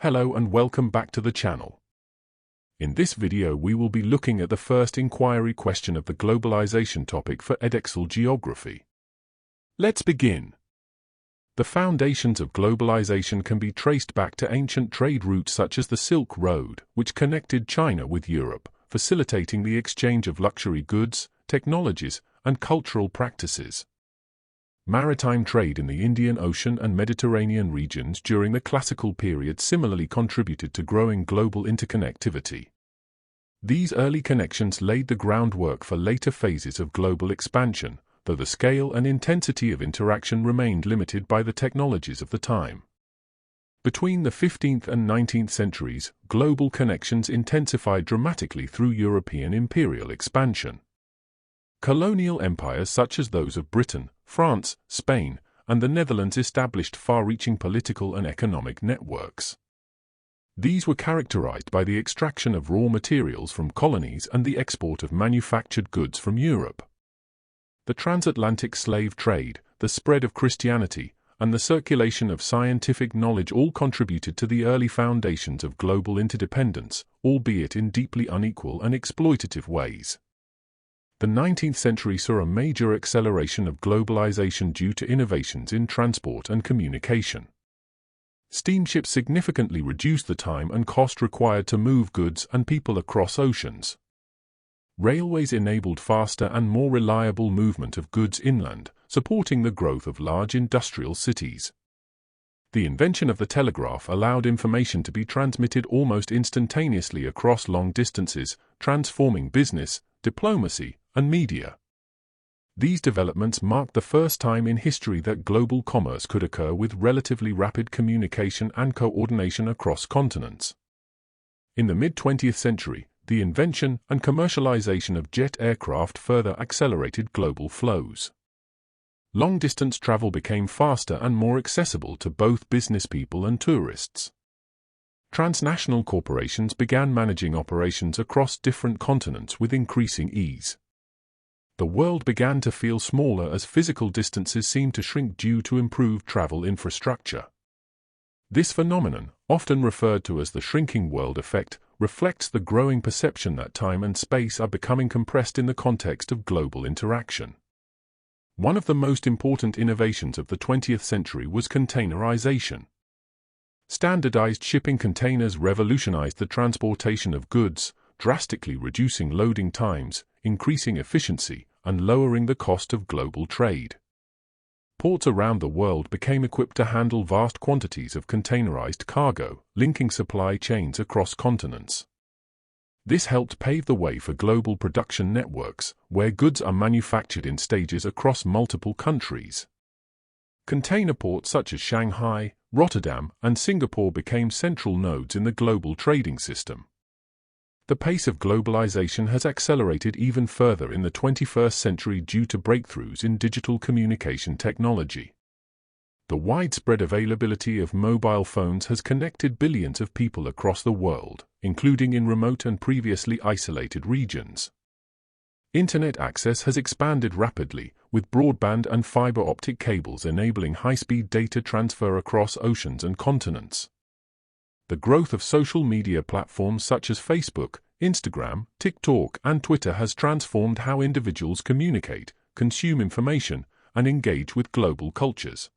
Hello and welcome back to the channel. In this video we will be looking at the first inquiry question of the globalization topic for Edexcel Geography. Let's begin. The foundations of globalization can be traced back to ancient trade routes such as the Silk Road, which connected China with Europe, facilitating the exchange of luxury goods, technologies, and cultural practices. Maritime trade in the Indian Ocean and Mediterranean regions during the classical period similarly contributed to growing global interconnectivity. These early connections laid the groundwork for later phases of global expansion, though the scale and intensity of interaction remained limited by the technologies of the time. Between the 15th and 19th centuries, global connections intensified dramatically through European imperial expansion. Colonial empires such as those of Britain, France, Spain, and the Netherlands established far-reaching political and economic networks. These were characterized by the extraction of raw materials from colonies and the export of manufactured goods from Europe. The transatlantic slave trade, the spread of Christianity, and the circulation of scientific knowledge all contributed to the early foundations of global interdependence, albeit in deeply unequal and exploitative ways. The 19th century saw a major acceleration of globalization due to innovations in transport and communication. Steamships significantly reduced the time and cost required to move goods and people across oceans. Railways enabled faster and more reliable movement of goods inland, supporting the growth of large industrial cities. The invention of the telegraph allowed information to be transmitted almost instantaneously across long distances, transforming business, diplomacy, and media. These developments marked the first time in history that global commerce could occur with relatively rapid communication and coordination across continents. In the mid-20th century, the invention and commercialization of jet aircraft further accelerated global flows. Long-distance travel became faster and more accessible to both business people and tourists. Transnational corporations began managing operations across different continents with increasing ease. The world began to feel smaller as physical distances seemed to shrink due to improved travel infrastructure. This phenomenon, often referred to as the shrinking world effect, reflects the growing perception that time and space are becoming compressed in the context of global interaction. One of the most important innovations of the 20th century was containerization. Standardized shipping containers revolutionized the transportation of goods, drastically reducing loading times, increasing efficiency, and lowering the cost of global trade. Ports around the world became equipped to handle vast quantities of containerized cargo, linking supply chains across continents. This helped pave the way for global production networks, where goods are manufactured in stages across multiple countries. Container ports such as Shanghai, Rotterdam, and Singapore became central nodes in the global trading system. The pace of globalization has accelerated even further in the 21st century due to breakthroughs in digital communication technology. The widespread availability of mobile phones has connected billions of people across the world, including in remote and previously isolated regions. Internet access has expanded rapidly, with broadband and fiber optic cables enabling high-speed data transfer across oceans and continents. The growth of social media platforms such as Facebook, Instagram, TikTok, and Twitter has transformed how individuals communicate, consume information, and engage with global cultures.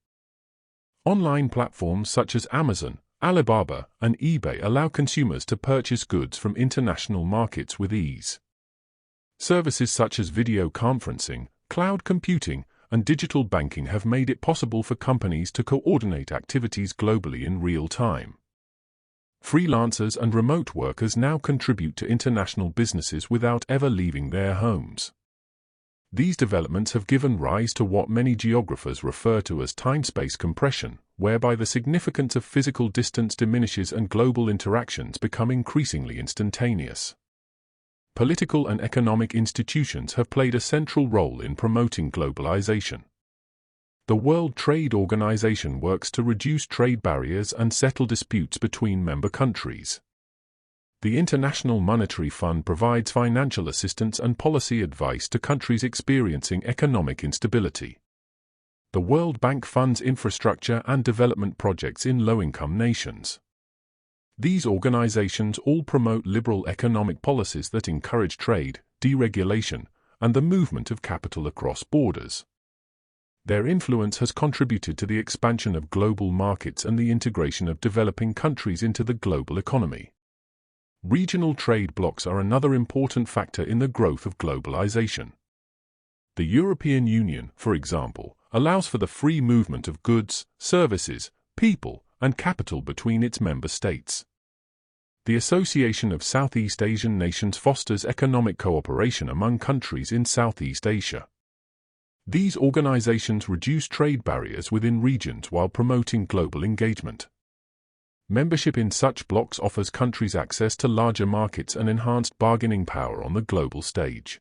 Online platforms such as Amazon, Alibaba, and eBay allow consumers to purchase goods from international markets with ease. Services such as video conferencing, cloud computing, and digital banking have made it possible for companies to coordinate activities globally in real time. Freelancers and remote workers now contribute to international businesses without ever leaving their homes. These developments have given rise to what many geographers refer to as time-space compression, whereby the significance of physical distance diminishes and global interactions become increasingly instantaneous. Political and economic institutions have played a central role in promoting globalization. The World Trade Organization works to reduce trade barriers and settle disputes between member countries. The International Monetary Fund provides financial assistance and policy advice to countries experiencing economic instability. The World Bank funds infrastructure and development projects in low-income nations. These organizations all promote liberal economic policies that encourage trade, deregulation, and the movement of capital across borders. Their influence has contributed to the expansion of global markets and the integration of developing countries into the global economy. Regional trade blocs are another important factor in the growth of globalization. The European Union, for example, allows for the free movement of goods, services, people, and capital between its member states. The Association of Southeast Asian Nations fosters economic cooperation among countries in Southeast Asia. These organizations reduce trade barriers within regions while promoting global engagement. Membership in such blocs offers countries access to larger markets and enhanced bargaining power on the global stage.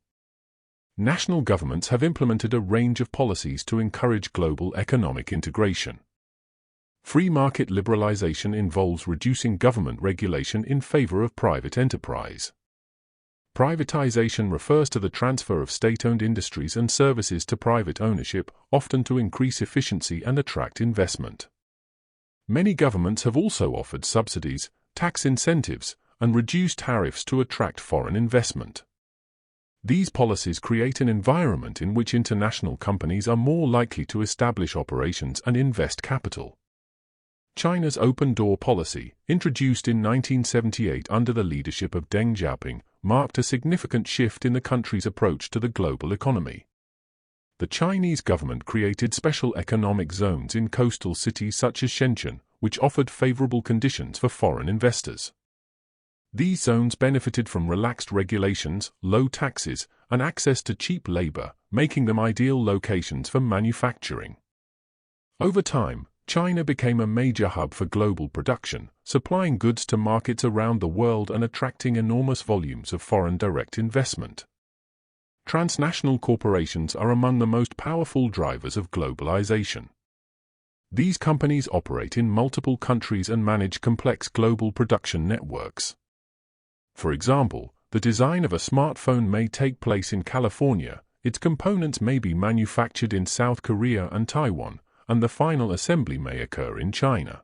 National governments have implemented a range of policies to encourage global economic integration. Free market liberalization involves reducing government regulation in favor of private enterprise. Privatization refers to the transfer of state-owned industries and services to private ownership, often to increase efficiency and attract investment. Many governments have also offered subsidies, tax incentives, and reduced tariffs to attract foreign investment. These policies create an environment in which international companies are more likely to establish operations and invest capital. China's open-door policy, introduced in 1978 under the leadership of Deng Xiaoping, marked a significant shift in the country's approach to the global economy. The Chinese government created special economic zones in coastal cities such as Shenzhen, which offered favorable conditions for foreign investors. These zones benefited from relaxed regulations, low taxes, and access to cheap labor, making them ideal locations for manufacturing. Over time, China became a major hub for global production, supplying goods to markets around the world and attracting enormous volumes of foreign direct investment. Transnational corporations are among the most powerful drivers of globalization. These companies operate in multiple countries and manage complex global production networks. For example, the design of a smartphone may take place in California, its components may be manufactured in South Korea and Taiwan, and the final assembly may occur in China.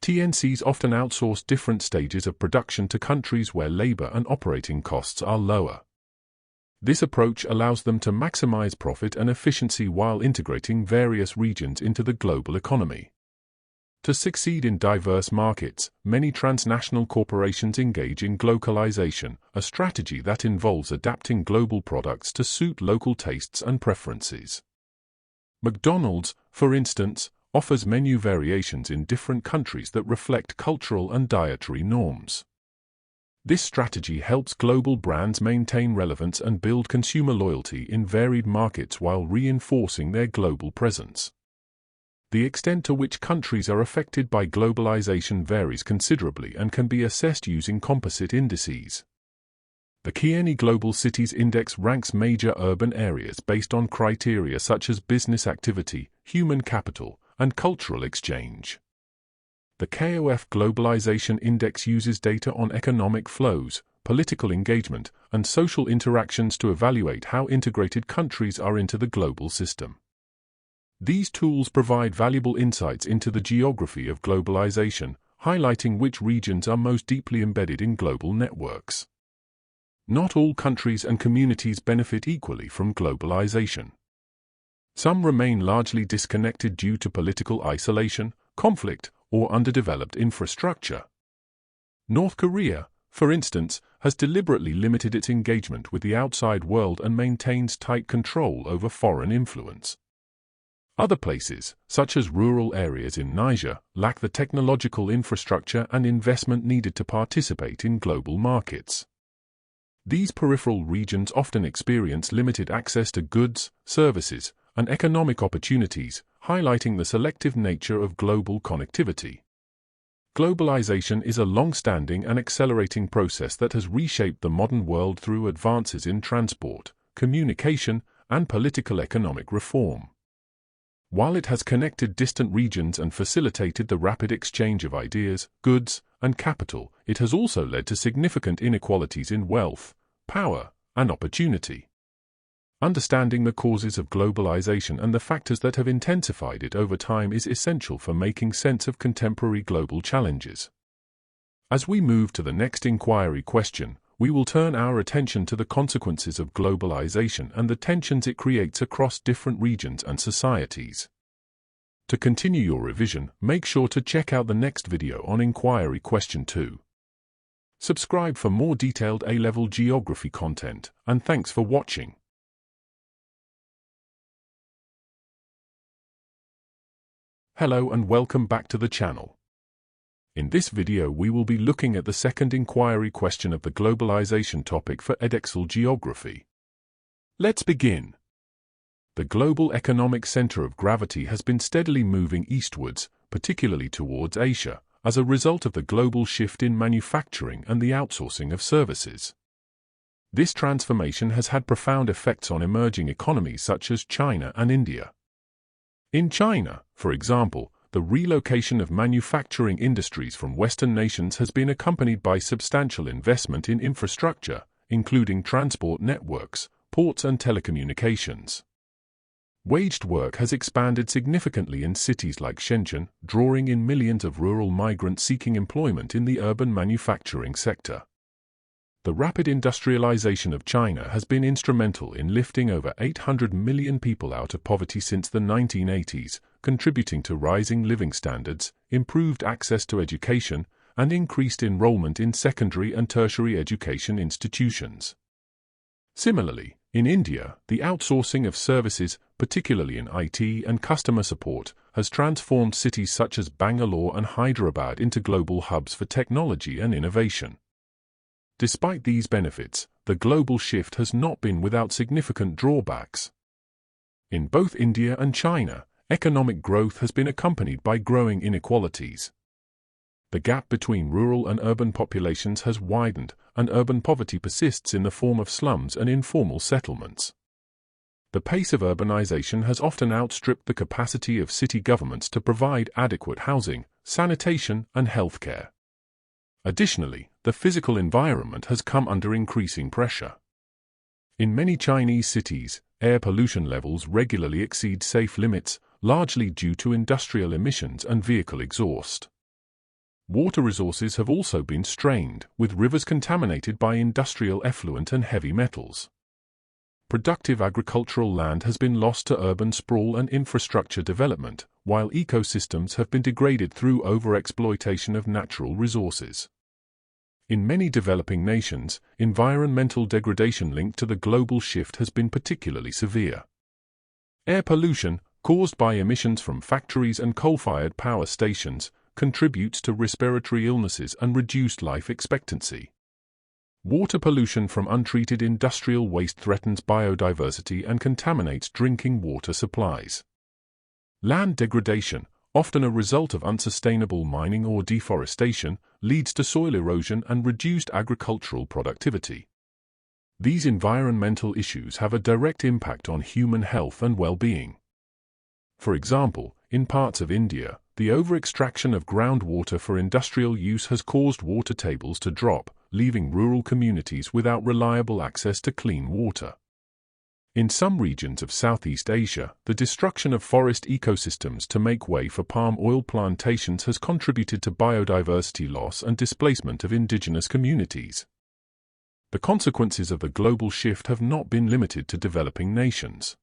TNCs often outsource different stages of production to countries where labor and operating costs are lower. This approach allows them to maximize profit and efficiency while integrating various regions into the global economy. To succeed in diverse markets, many transnational corporations engage in glocalization, a strategy that involves adapting global products to suit local tastes and preferences. McDonald's, for instance, offers menu variations in different countries that reflect cultural and dietary norms. This strategy helps global brands maintain relevance and build consumer loyalty in varied markets while reinforcing their global presence. The extent to which countries are affected by globalization varies considerably and can be assessed using composite indices. The Kieni Global Cities Index ranks major urban areas based on criteria such as business activity, human capital, and cultural exchange. The KOF Globalization Index uses data on economic flows, political engagement, and social interactions to evaluate how integrated countries are into the global system. These tools provide valuable insights into the geography of globalization, highlighting which regions are most deeply embedded in global networks. Not all countries and communities benefit equally from globalization. Some remain largely disconnected due to political isolation, conflict, or underdeveloped infrastructure. North Korea, for instance, has deliberately limited its engagement with the outside world and maintains tight control over foreign influence. Other places, such as rural areas in Niger, lack the technological infrastructure and investment needed to participate in global markets. These peripheral regions often experience limited access to goods, services, and economic opportunities, highlighting the selective nature of global connectivity. Globalization is a long-standing and accelerating process that has reshaped the modern world through advances in transport, communication, and political economic reform. While it has connected distant regions and facilitated the rapid exchange of ideas, goods, and capital, it has also led to significant inequalities in wealth, power, and opportunity. Understanding the causes of globalization and the factors that have intensified it over time is essential for making sense of contemporary global challenges. As we move to the next inquiry question, we will turn our attention to the consequences of globalization and the tensions it creates across different regions and societies. To continue your revision, make sure to check out the next video on inquiry question 2. Subscribe for more detailed A-level geography content, and thanks for watching. Hello and welcome back to the channel. In this video we will be looking at the second inquiry question of the globalization topic for Edexcel Geography. Let's begin. The global economic center of gravity has been steadily moving eastwards, particularly towards Asia, as a result of the global shift in manufacturing and the outsourcing of services. This transformation has had profound effects on emerging economies such as China and India. In China, for example, the relocation of manufacturing industries from Western nations has been accompanied by substantial investment in infrastructure, including transport networks, ports and telecommunications. Waged work has expanded significantly in cities like Shenzhen, drawing in millions of rural migrants seeking employment in the urban manufacturing sector. The rapid industrialization of China has been instrumental in lifting over 800 million people out of poverty since the 1980s, contributing to rising living standards, improved access to education, and increased enrollment in secondary and tertiary education institutions. Similarly, in India, the outsourcing of services, particularly in IT and customer support, has transformed cities such as Bangalore and Hyderabad into global hubs for technology and innovation. Despite these benefits, the global shift has not been without significant drawbacks. In both India and China, economic growth has been accompanied by growing inequalities. The gap between rural and urban populations has widened, and urban poverty persists in the form of slums and informal settlements. The pace of urbanization has often outstripped the capacity of city governments to provide adequate housing, sanitation, and healthcare. Additionally, the physical environment has come under increasing pressure. In many Chinese cities, air pollution levels regularly exceed safe limits, largely due to industrial emissions and vehicle exhaust. Water resources have also been strained, with rivers contaminated by industrial effluent and heavy metals. Productive agricultural land has been lost to urban sprawl and infrastructure development, while ecosystems have been degraded through overexploitation of natural resources. In many developing nations, environmental degradation linked to the global shift has been particularly severe. Air pollution, caused by emissions from factories and coal-fired power stations, contributes to respiratory illnesses and reduced life expectancy. Water pollution from untreated industrial waste threatens biodiversity and contaminates drinking water supplies. Land degradation, often a result of unsustainable mining or deforestation, leads to soil erosion and reduced agricultural productivity. These environmental issues have a direct impact on human health and well-being. For example, in parts of India, the over-extraction of groundwater for industrial use has caused water tables to drop, leaving rural communities without reliable access to clean water. In some regions of Southeast Asia, the destruction of forest ecosystems to make way for palm oil plantations has contributed to biodiversity loss and displacement of indigenous communities. The consequences of the global shift have not been limited to developing nations.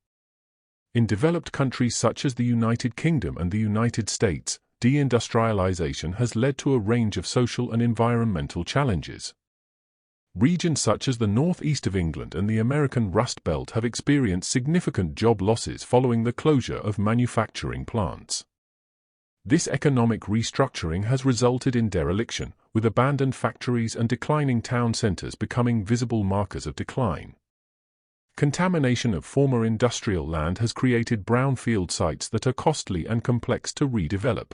In developed countries such as the United Kingdom and the United States, deindustrialization has led to a range of social and environmental challenges. Regions such as the northeast of England and the American Rust Belt have experienced significant job losses following the closure of manufacturing plants. This economic restructuring has resulted in dereliction, with abandoned factories and declining town centers becoming visible markers of decline. Contamination of former industrial land has created brownfield sites that are costly and complex to redevelop.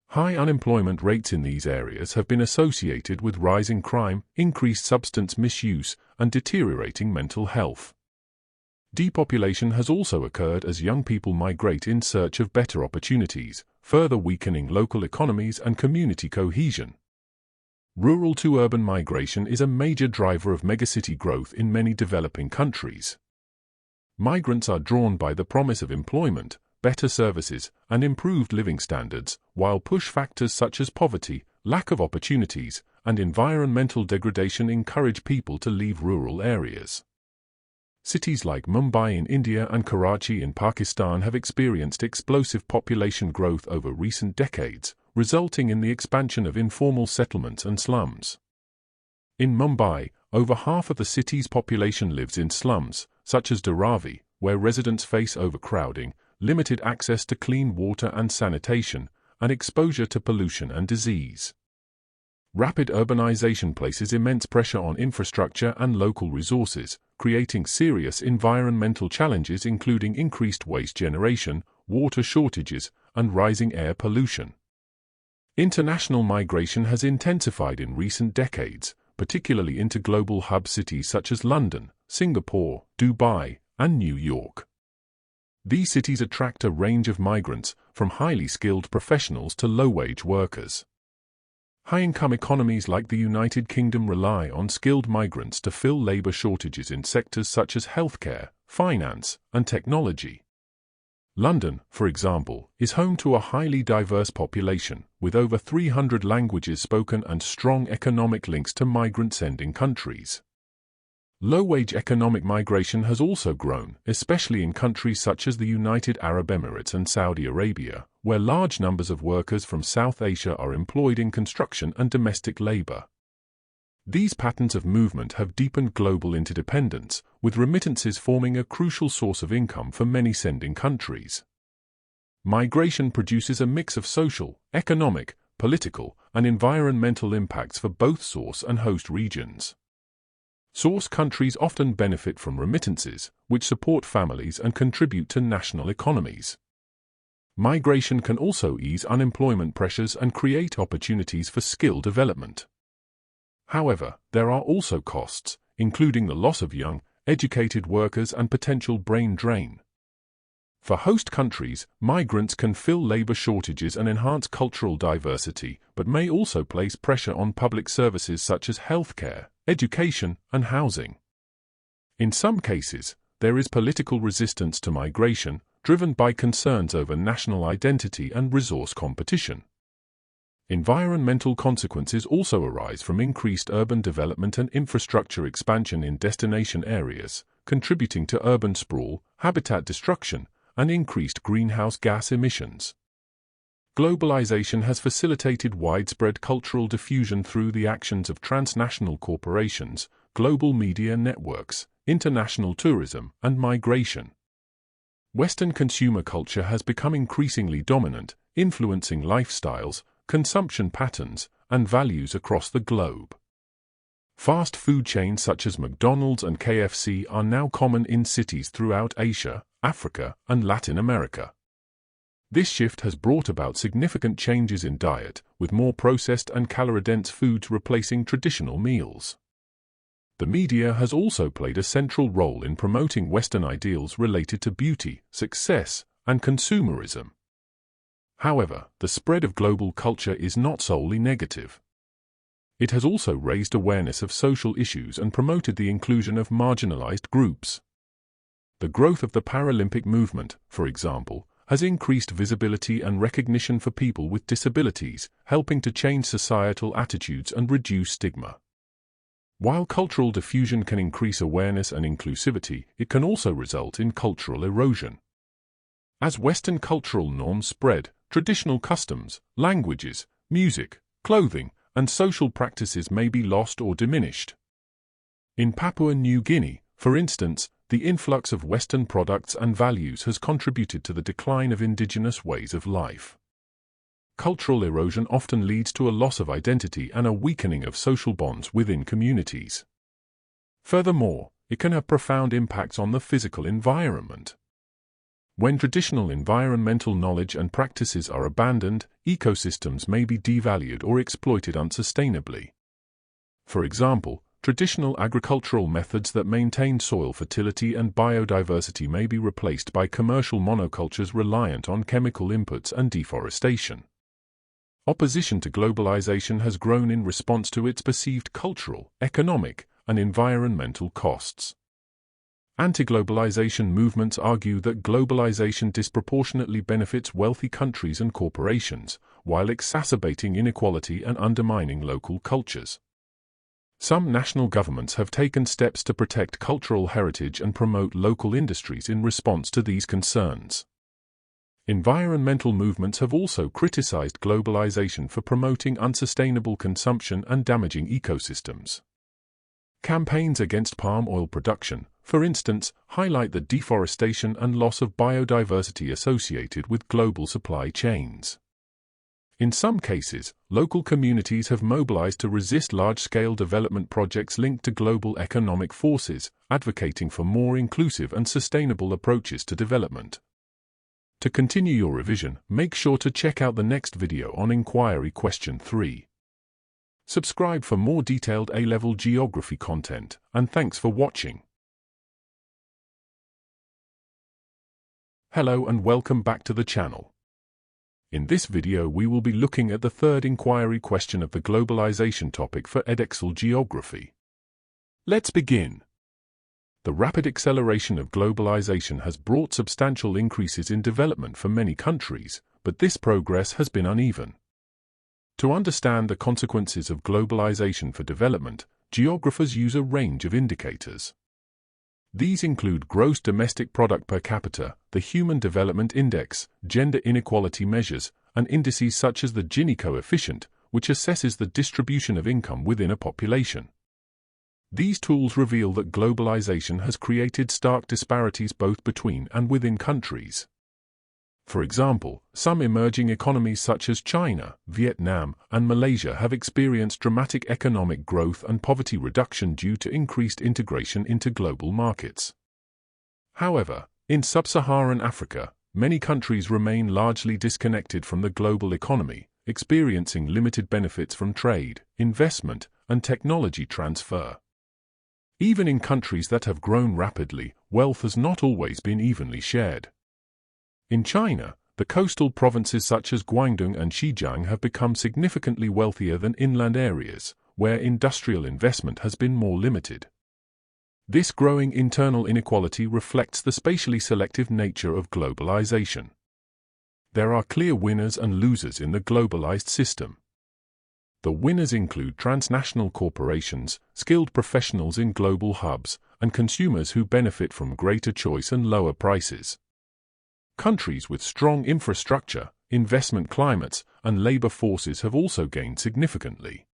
High unemployment rates in these areas have been associated with rising crime, increased substance misuse, and deteriorating mental health. Depopulation has also occurred as young people migrate in search of better opportunities, further weakening local economies and community cohesion. Rural to urban migration is a major driver of megacity growth in many developing countries. Migrants are drawn by the promise of employment, better services, and improved living standards, while push factors such as poverty, lack of opportunities, and environmental degradation encourage people to leave rural areas. Cities like Mumbai in India and Karachi in Pakistan have experienced explosive population growth over recent decades, resulting in the expansion of informal settlements and slums. In Mumbai, over half of the city's population lives in slums, such as Dharavi, where residents face overcrowding, limited access to clean water and sanitation, and exposure to pollution and disease. Rapid urbanization places immense pressure on infrastructure and local resources, creating serious environmental challenges including increased waste generation, water shortages, and rising air pollution. International migration has intensified in recent decades, particularly into global hub cities such as London, Singapore, Dubai, and New York. These cities attract a range of migrants, from highly skilled professionals to low-wage workers. High-income economies like the United Kingdom rely on skilled migrants to fill labor shortages in sectors such as healthcare, finance, and technology. London, for example, is home to a highly diverse population, with over 300 languages spoken and strong economic links to migrant-sending countries. Low-wage economic migration has also grown, especially in countries such as the United Arab Emirates and Saudi Arabia, where large numbers of workers from South Asia are employed in construction and domestic labor. These patterns of movement have deepened global interdependence, with remittances forming a crucial source of income for many sending countries. Migration produces a mix of social, economic, political, and environmental impacts for both source and host regions. Source countries often benefit from remittances, which support families and contribute to national economies. Migration can also ease unemployment pressures and create opportunities for skill development. However, there are also costs, including the loss of young, educated workers and potential brain drain. For host countries, migrants can fill labor shortages and enhance cultural diversity, but may also place pressure on public services such as healthcare, education, and housing. In some cases, there is political resistance to migration, driven by concerns over national identity and resource competition. Environmental consequences also arise from increased urban development and infrastructure expansion in destination areas, contributing to urban sprawl, habitat destruction, and increased greenhouse gas emissions. Globalization has facilitated widespread cultural diffusion through the actions of transnational corporations, global media networks, international tourism, and migration. Western consumer culture has become increasingly dominant, influencing lifestyles, consumption patterns, and values across the globe. Fast food chains such as McDonald's and KFC are now common in cities throughout Asia, Africa, and Latin America. This shift has brought about significant changes in diet, with more processed and calorie-dense foods replacing traditional meals. The media has also played a central role in promoting Western ideals related to beauty, success, and consumerism. However, the spread of global culture is not solely negative. It has also raised awareness of social issues and promoted the inclusion of marginalized groups. The growth of the Paralympic movement, for example, has increased visibility and recognition for people with disabilities, helping to change societal attitudes and reduce stigma. While cultural diffusion can increase awareness and inclusivity, it can also result in cultural erosion. As Western cultural norms spread, traditional customs, languages, music, clothing, and social practices may be lost or diminished. In Papua New Guinea, for instance, the influx of Western products and values has contributed to the decline of indigenous ways of life. Cultural erosion often leads to a loss of identity and a weakening of social bonds within communities. Furthermore, it can have profound impacts on the physical environment. When traditional environmental knowledge and practices are abandoned, ecosystems may be devalued or exploited unsustainably. For example, traditional agricultural methods that maintain soil fertility and biodiversity may be replaced by commercial monocultures reliant on chemical inputs and deforestation. Opposition to globalization has grown in response to its perceived cultural, economic, and environmental costs. Anti-globalization movements argue that globalization disproportionately benefits wealthy countries and corporations, while exacerbating inequality and undermining local cultures. Some national governments have taken steps to protect cultural heritage and promote local industries in response to these concerns. Environmental movements have also criticized globalization for promoting unsustainable consumption and damaging ecosystems. Campaigns against palm oil production, for instance, highlight the deforestation and loss of biodiversity associated with global supply chains. In some cases, local communities have mobilized to resist large-scale development projects linked to global economic forces, advocating for more inclusive and sustainable approaches to development. To continue your revision, make sure to check out the next video on Inquiry Question 3. Subscribe for more detailed A-level geography content, and thanks for watching. Hello and welcome back to the channel. In this video we will be looking at the third inquiry question of the globalization topic for Edexcel Geography. Let's begin. The rapid acceleration of globalization has brought substantial increases in development for many countries, but this progress has been uneven. To understand the consequences of globalization for development, geographers use a range of indicators. These include gross domestic product per capita, the Human Development Index, gender inequality measures, and indices such as the Gini coefficient, which assesses the distribution of income within a population. These tools reveal that globalization has created stark disparities both between and within countries. For example, some emerging economies such as China, Vietnam, and Malaysia have experienced dramatic economic growth and poverty reduction due to increased integration into global markets. However, in sub-Saharan Africa, many countries remain largely disconnected from the global economy, experiencing limited benefits from trade, investment, and technology transfer. Even in countries that have grown rapidly, wealth has not always been evenly shared. In China, the coastal provinces such as Guangdong and Xinjiang have become significantly wealthier than inland areas, where industrial investment has been more limited. This growing internal inequality reflects the spatially selective nature of globalization. There are clear winners and losers in the globalized system. The winners include transnational corporations, skilled professionals in global hubs, and consumers who benefit from greater choice and lower prices. Countries with strong infrastructure, investment climates, and labor forces have also gained significantly.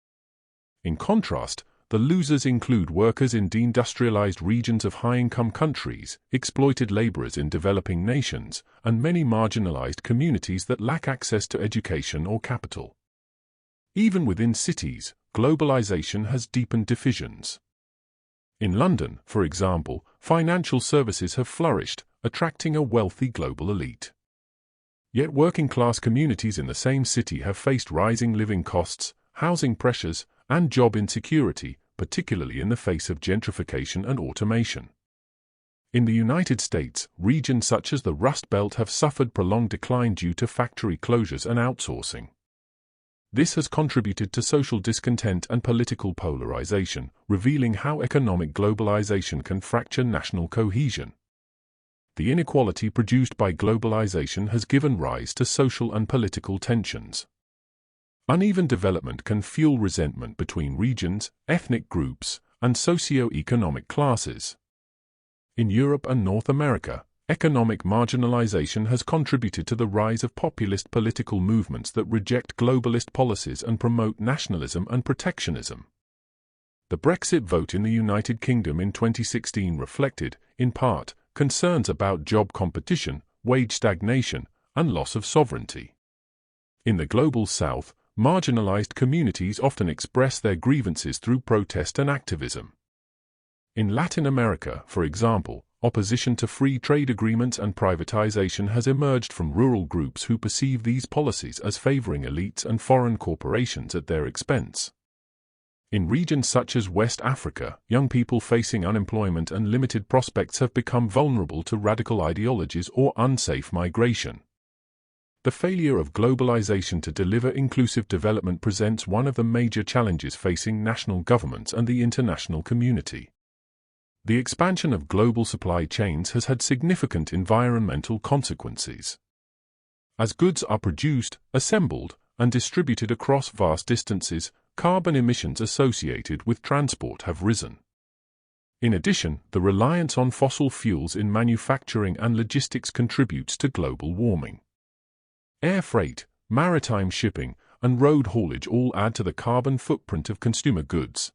In contrast, the losers include workers in deindustrialized regions of high-income countries, exploited laborers in developing nations, and many marginalized communities that lack access to education or capital. Even within cities, globalization has deepened divisions. In London, for example, financial services have flourished, attracting a wealthy global elite. Yet working-class communities in the same city have faced rising living costs, housing pressures, and job insecurity, particularly in the face of gentrification and automation. In the United States, regions such as the Rust Belt have suffered prolonged decline due to factory closures and outsourcing. This has contributed to social discontent and political polarization, revealing how economic globalization can fracture national cohesion. The inequality produced by globalization has given rise to social and political tensions. Uneven development can fuel resentment between regions, ethnic groups, and socio-economic classes. In Europe and North America, economic marginalization has contributed to the rise of populist political movements that reject globalist policies and promote nationalism and protectionism. The Brexit vote in the United Kingdom in 2016 reflected, in part, concerns about job competition, wage stagnation, and loss of sovereignty. In the Global South, marginalized communities often express their grievances through protest and activism. In Latin America, for example, opposition to free trade agreements and privatization has emerged from rural groups who perceive these policies as favoring elites and foreign corporations at their expense. In regions such as West Africa, young people facing unemployment and limited prospects have become vulnerable to radical ideologies or unsafe migration. The failure of globalization to deliver inclusive development presents one of the major challenges facing national governments and the international community. The expansion of global supply chains has had significant environmental consequences. As goods are produced, assembled, and distributed across vast distances, carbon emissions associated with transport have risen. In addition, the reliance on fossil fuels in manufacturing and logistics contributes to global warming. Air freight, maritime shipping, and road haulage all add to the carbon footprint of consumer goods.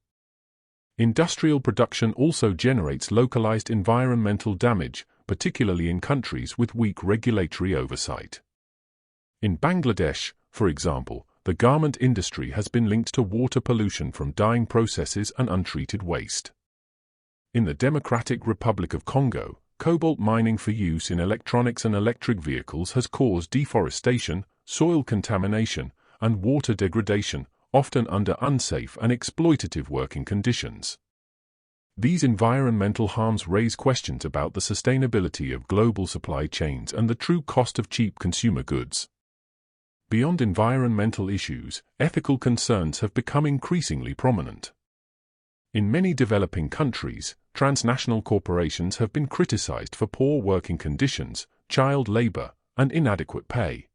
Industrial production also generates localized environmental damage, particularly in countries with weak regulatory oversight. In Bangladesh, for example, the garment industry has been linked to water pollution from dyeing processes and untreated waste. In the Democratic Republic of Congo, cobalt mining for use in electronics and electric vehicles has caused deforestation, soil contamination, and water degradation, often under unsafe and exploitative working conditions. These environmental harms raise questions about the sustainability of global supply chains and the true cost of cheap consumer goods. Beyond environmental issues, ethical concerns have become increasingly prominent. In many developing countries, transnational corporations have been criticized for poor working conditions, child labor, and inadequate pay.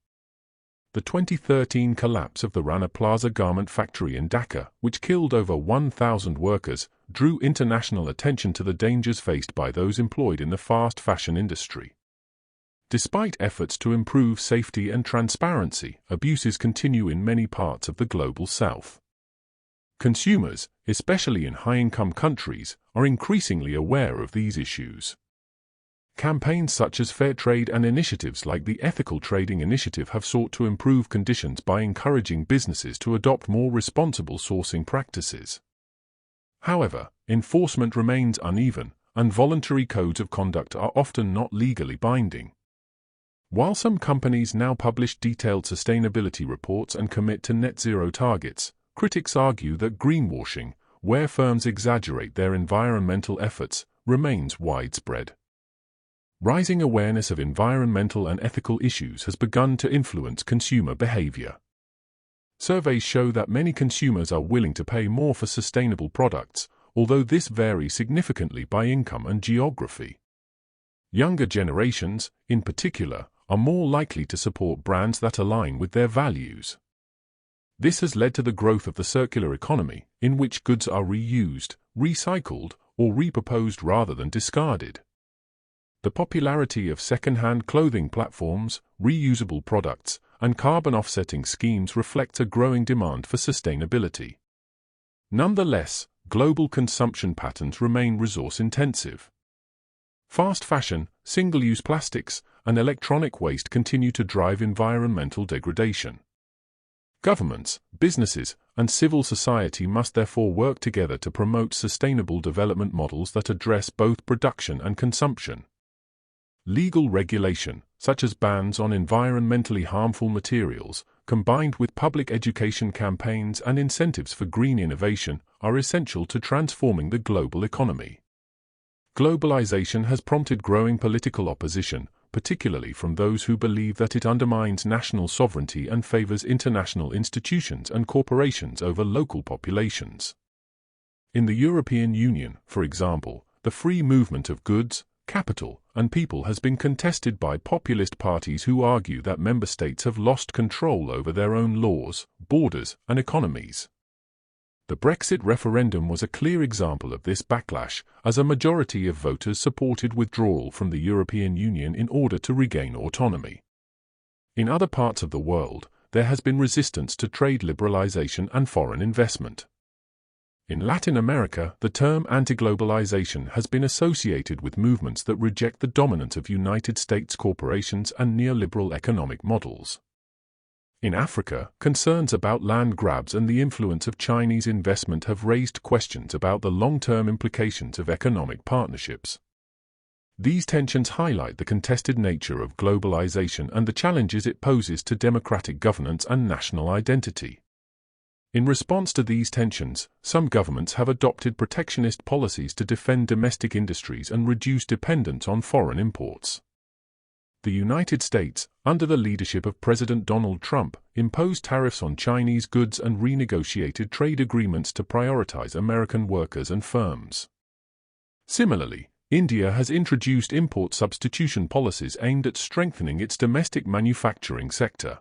The 2013 collapse of the Rana Plaza garment factory in Dhaka, which killed over 1,000 workers, drew international attention to the dangers faced by those employed in the fast fashion industry. Despite efforts to improve safety and transparency, abuses continue in many parts of the global south. Consumers, especially in high-income countries, are increasingly aware of these issues. Campaigns such as fair trade and initiatives like the Ethical Trading Initiative have sought to improve conditions by encouraging businesses to adopt more responsible sourcing practices. However, enforcement remains uneven, and voluntary codes of conduct are often not legally binding. While some companies now publish detailed sustainability reports and commit to net zero targets, critics argue that greenwashing, where firms exaggerate their environmental efforts, remains widespread. Rising awareness of environmental and ethical issues has begun to influence consumer behavior. Surveys show that many consumers are willing to pay more for sustainable products, although this varies significantly by income and geography. Younger generations, in particular, are more likely to support brands that align with their values. This has led to the growth of the circular economy, in which goods are reused, recycled, or repurposed rather than discarded. The popularity of second-hand clothing platforms, reusable products, and carbon offsetting schemes reflects a growing demand for sustainability. Nonetheless, global consumption patterns remain resource-intensive. Fast fashion, single-use plastics, and electronic waste continue to drive environmental degradation. Governments, businesses, and civil society must therefore work together to promote sustainable development models that address both production and consumption. Legal regulation, such as bans on environmentally harmful materials, combined with public education campaigns and incentives for green innovation, are essential to transforming the global economy. Globalization has prompted growing political opposition, particularly from those who believe that it undermines national sovereignty and favors international institutions and corporations over local populations. In the European Union, for example, the free movement of goods, capital, and people has been contested by populist parties who argue that member states have lost control over their own laws, borders, and economies. The Brexit referendum was a clear example of this backlash, as a majority of voters supported withdrawal from the European Union in order to regain autonomy. In other parts of the world, there has been resistance to trade liberalization and foreign investment. In Latin America, the term anti-globalization has been associated with movements that reject the dominance of United States corporations and neoliberal economic models. In Africa, concerns about land grabs and the influence of Chinese investment have raised questions about the long-term implications of economic partnerships. These tensions highlight the contested nature of globalization and the challenges it poses to democratic governance and national identity. In response to these tensions, some governments have adopted protectionist policies to defend domestic industries and reduce dependence on foreign imports. The United States, under the leadership of President Donald Trump, imposed tariffs on Chinese goods and renegotiated trade agreements to prioritize American workers and firms. Similarly, India has introduced import substitution policies aimed at strengthening its domestic manufacturing sector.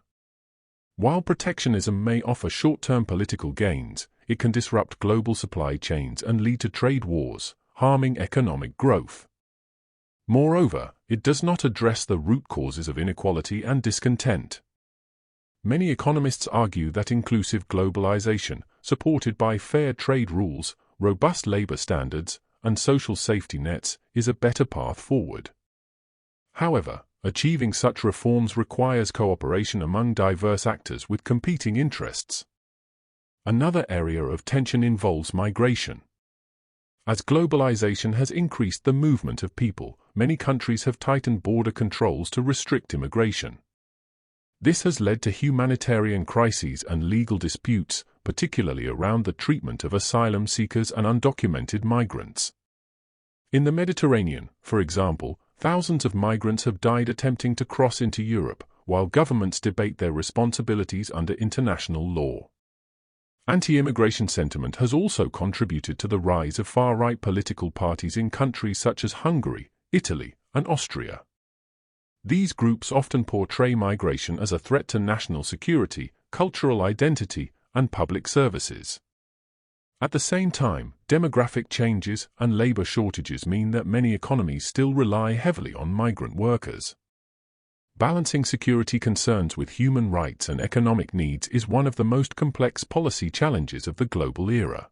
While protectionism may offer short-term political gains, it can disrupt global supply chains and lead to trade wars, harming economic growth. Moreover, it does not address the root causes of inequality and discontent. Many economists argue that inclusive globalization, supported by fair trade rules, robust labor standards, and social safety nets, is a better path forward. However, achieving such reforms requires cooperation among diverse actors with competing interests. Another area of tension involves migration. As globalization has increased the movement of people, many countries have tightened border controls to restrict immigration. This has led to humanitarian crises and legal disputes, particularly around the treatment of asylum seekers and undocumented migrants. In the Mediterranean, for example, thousands of migrants have died attempting to cross into Europe, while governments debate their responsibilities under international law. Anti-immigration sentiment has also contributed to the rise of far-right political parties in countries such as Hungary, Italy, and Austria. These groups often portray migration as a threat to national security, cultural identity, and public services. At the same time, demographic changes and labor shortages mean that many economies still rely heavily on migrant workers. Balancing security concerns with human rights and economic needs is one of the most complex policy challenges of the global era.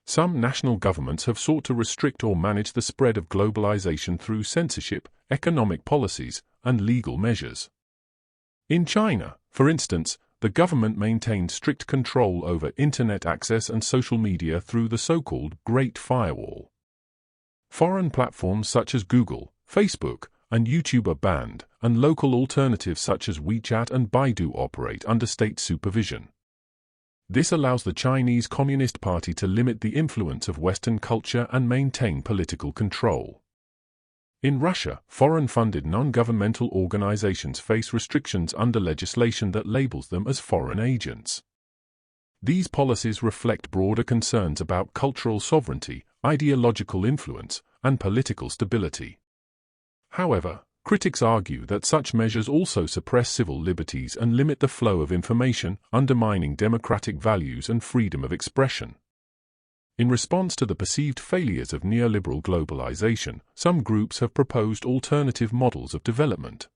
Some national governments have sought to restrict or manage the spread of globalization through censorship, economic policies, and legal measures. In China, for instance, the government maintained strict control over internet access and social media through the so-called Great Firewall. Foreign platforms such as Google, Facebook, and YouTube are banned, and local alternatives such as WeChat and Baidu operate under state supervision. This allows the Chinese Communist Party to limit the influence of Western culture and maintain political control. In Russia, foreign-funded non-governmental organizations face restrictions under legislation that labels them as foreign agents. These policies reflect broader concerns about cultural sovereignty, ideological influence, and political stability. However, critics argue that such measures also suppress civil liberties and limit the flow of information, undermining democratic values and freedom of expression. In response to the perceived failures of neoliberal globalization, some groups have proposed alternative models of development.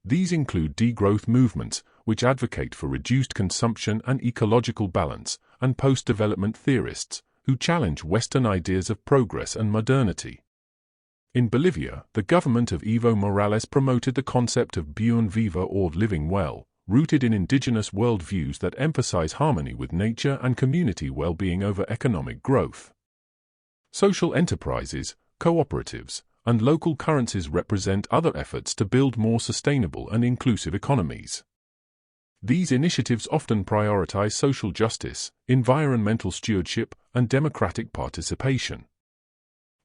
These include degrowth movements, which advocate for reduced consumption and ecological balance, and post-development theorists, who challenge Western ideas of progress and modernity. In Bolivia, the government of Evo Morales promoted the concept of Buen Viva or living well, rooted in indigenous worldviews that emphasize harmony with nature and community well-being over economic growth. Social enterprises, cooperatives, and local currencies represent other efforts to build more sustainable and inclusive economies. These initiatives often prioritize social justice, environmental stewardship, and democratic participation.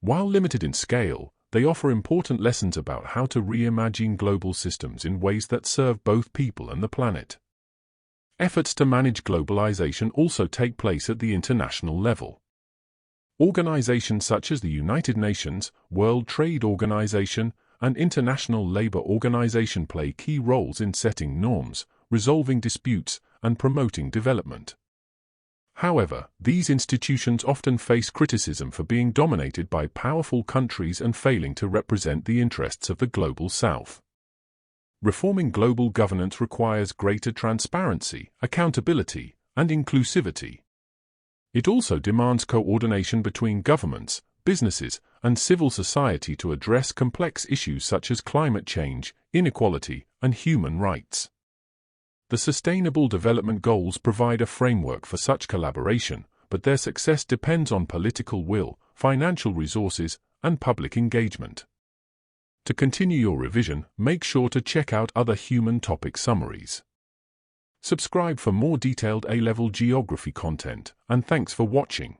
While limited in scale, they offer important lessons about how to reimagine global systems in ways that serve both people and the planet. Efforts to manage globalization also take place at the international level. Organizations such as the United Nations, World Trade Organization, and International Labour Organization play key roles in setting norms, resolving disputes, and promoting development. However, these institutions often face criticism for being dominated by powerful countries and failing to represent the interests of the Global South. Reforming global governance requires greater transparency, accountability, and inclusivity. It also demands coordination between governments, businesses, and civil society to address complex issues such as climate change, inequality, and human rights. The Sustainable Development Goals provide a framework for such collaboration, but their success depends on political will, financial resources, and public engagement. To continue your revision, make sure to check out other human topic summaries. Subscribe for more detailed A-level geography content, and thanks for watching.